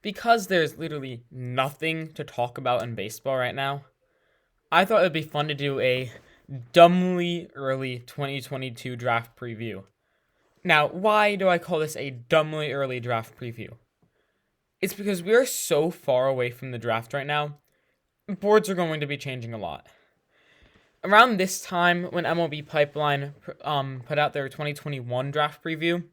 because there's literally nothing to talk about in baseball right now, I thought it'd be fun to do a dumbly early 2022 draft preview. Now, why do I call this a dumbly early draft preview? It's because we are so far away from the draft right now. Boards are going to be changing a lot. Around this time, when MLB Pipeline put out their 2021 draft preview,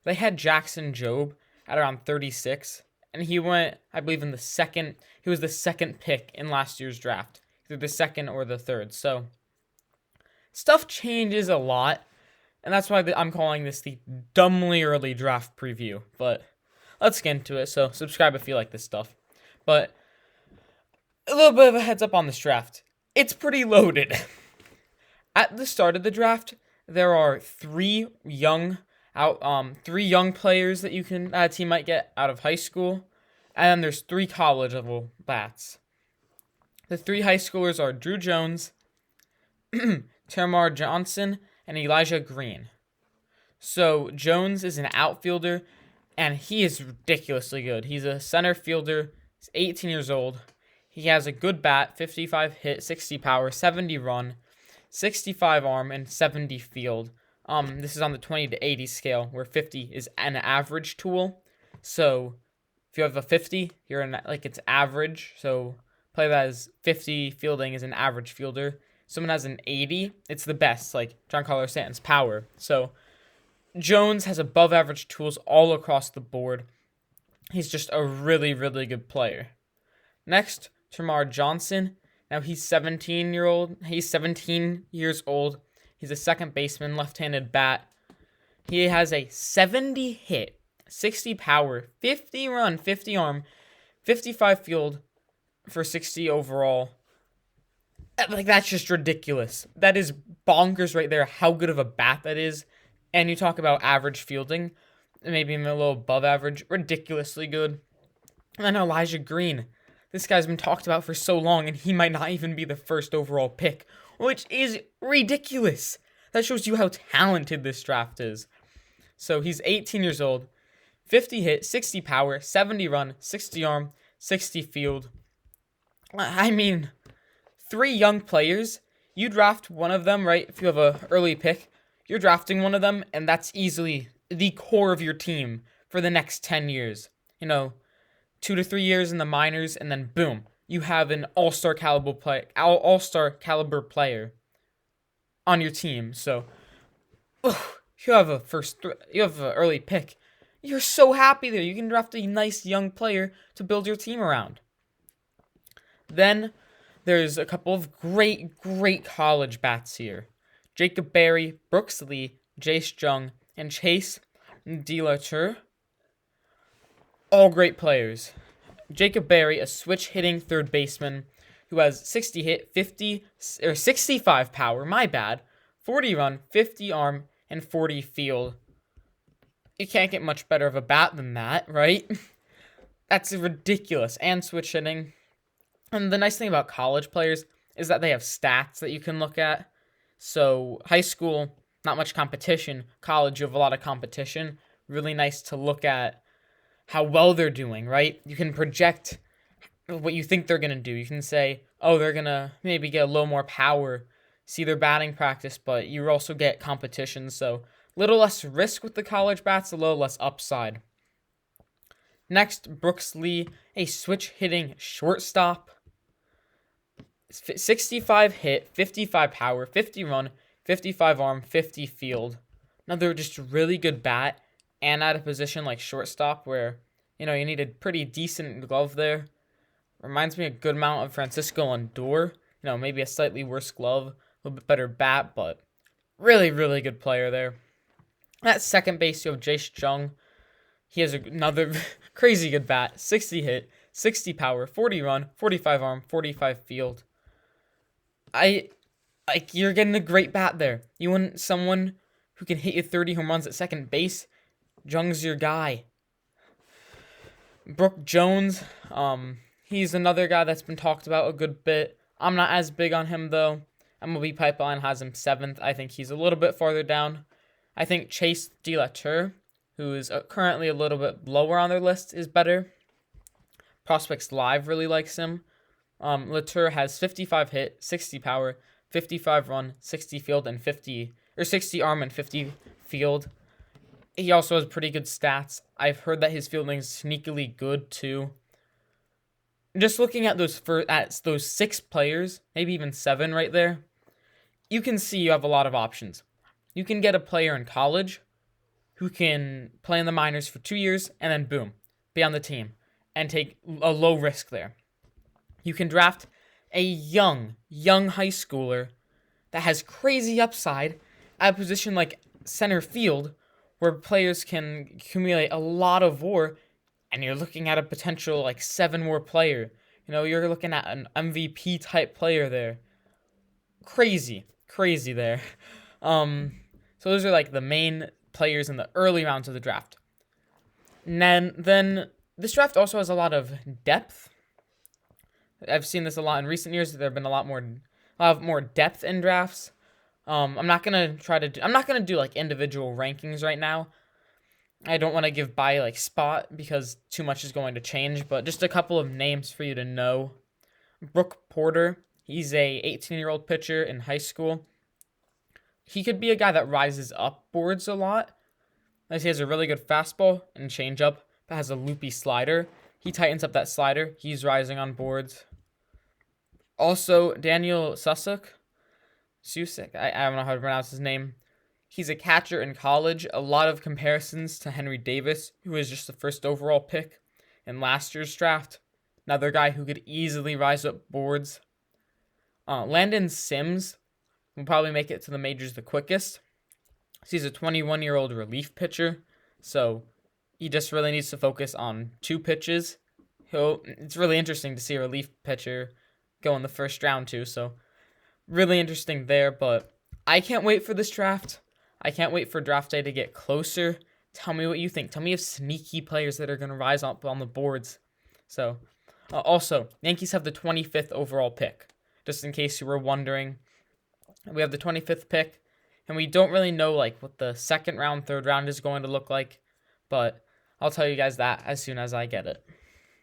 they had Jackson Jobe at around 36, and he went, I believe, he was the second pick in last year's draft, either the second or the third. So stuff changes a lot, and that's why I'm calling this the dumbly early draft preview. But let's get into it. So subscribe if you like this stuff. But a little bit of a heads up on this draft. It's pretty loaded. At the start of the draft, there are three young players that a team might get out of high school, and then there's three college level bats. The three high schoolers are Drew Jones, Tavin Johnson, and Elijah Green. So Jones is an outfielder, and he is ridiculously good. He's a center fielder. He's 18 years old. He has a good bat, 55 hit, 60 power, 70 run, 65 arm, and 70 field. This is on the 20 to 80 scale, where 50 is an average tool. So if you have a 50, it's average. So play that as 50 fielding is an average fielder. Someone has an 80, it's the best, like Giancarlo Stanton's power. So Jones has above average tools all across the board. He's just a really, really good player. Next, Tavin Johnson. Now he's 17 years old. He's a second baseman, left-handed bat. He has a 70 hit, 60 power, 50 run, 50 arm, 55 field for 60 overall. That's just ridiculous. That is bonkers right there, how good of a bat that is. And you talk about average fielding, maybe a little above average, ridiculously good. And then Elijah Green. This guy's been talked about for so long, and he might not even be the first overall pick, which is ridiculous. That shows you how talented this draft is. So he's 18 years old, 50 hit, 60 power, 70 run, 60 arm, 60 field. I mean, three young players. You draft one of them, right? If you have an early pick, you're drafting one of them, and that's easily the core of your team for the next 10 years. 2 to 3 years in the minors, and then boom, you have an all-star caliber player on your team. So, you have an early pick. You're so happy there. You can draft a nice young player to build your team around. Then there's a couple of great college bats here. Jacob Berry, Brooks Lee, Jace Jung, and Chase DeLauter. All great players. Jacob Berry, a switch hitting third baseman who has 60 hit, 65 power, 40 run, 50 arm, and 40 field. You can't get much better of a bat than that, right? That's ridiculous. And switch hitting. And the nice thing about college players is that they have stats that you can look at. So high school, not much competition. College, you have a lot of competition. Really nice to look at how well they're doing, right? You can project what you think they're going to do. You can say, oh, they're going to maybe get a little more power, see their batting practice, but you also get competition. So a little less risk with the college bats, a little less upside. Next, Brooks Lee, a switch hitting shortstop. 65 hit, 55 power, 50 run, 55 arm, 50 field. Another just really good bat, and at a position like shortstop where, you need a pretty decent glove there. Reminds me a good amount of Francisco Lindor. Maybe a slightly worse glove, a little bit better bat, but really, really good player there. At second base, you have Jace Jung. He has another crazy good bat, 60 hit, 60 power, 40 run, 45 arm, 45 field. You're getting a great bat there. You want someone who can hit you 30 home runs at second base? Jung's your guy. Brooke Jones, he's another guy that's been talked about a good bit. I'm not as big on him, though. MLB Pipeline has him 7th. I think he's a little bit farther down. I think Chase DeLauter, who is currently a little bit lower on their list, is better. Prospects Live really likes him. Latour has 55 hit, 60 power, 55 run, 60 field, and 60 arm and 50 field. He also has pretty good stats. I've heard that his fielding is sneakily good too. Just looking at those 6 players, maybe even 7 right there, you can see you have a lot of options. You can get a player in college who can play in the minors for 2 years and then boom, be on the team and take a low risk there. You can draft a young high schooler that has crazy upside at a position like center field where players can accumulate a lot of WAR, and you're looking at a potential like 7 WAR player. You're looking at an MVP type player there. Crazy there. So those are like the main players in the early rounds of the draft. And then this draft also has a lot of depth. I've seen this a lot in recent years. There have been a lot more depth in drafts. I'm not gonna do like individual rankings right now. I don't want to give by like spot because too much is going to change. But just a couple of names for you to know. Brooke Porter. He's a 18-year-old pitcher in high school. He could be a guy that rises up boards a lot, as he has a really good fastball and changeup that has a loopy slider. He tightens up that slider. He's rising on boards. Also, Daniel Susuk, I don't know how to pronounce his name. He's a catcher in college. A lot of comparisons to Henry Davis, who was just the first overall pick in last year's draft. Another guy who could easily rise up boards. Landon Sims will probably make it to the majors the quickest. He's a 21-year-old relief pitcher, so he just really needs to focus on 2 pitches. It's really interesting to see a relief pitcher go in the first round too, so really interesting there. But I can't wait for this draft. I can't wait for draft day to get closer. Tell me what you think. Tell me of sneaky players that are going to rise up on the boards. So, also, Yankees have the 25th overall pick. Just in case you were wondering, we have the 25th pick, and we don't really know like what the second round, third round is going to look like, but I'll tell you guys that as soon as I get it.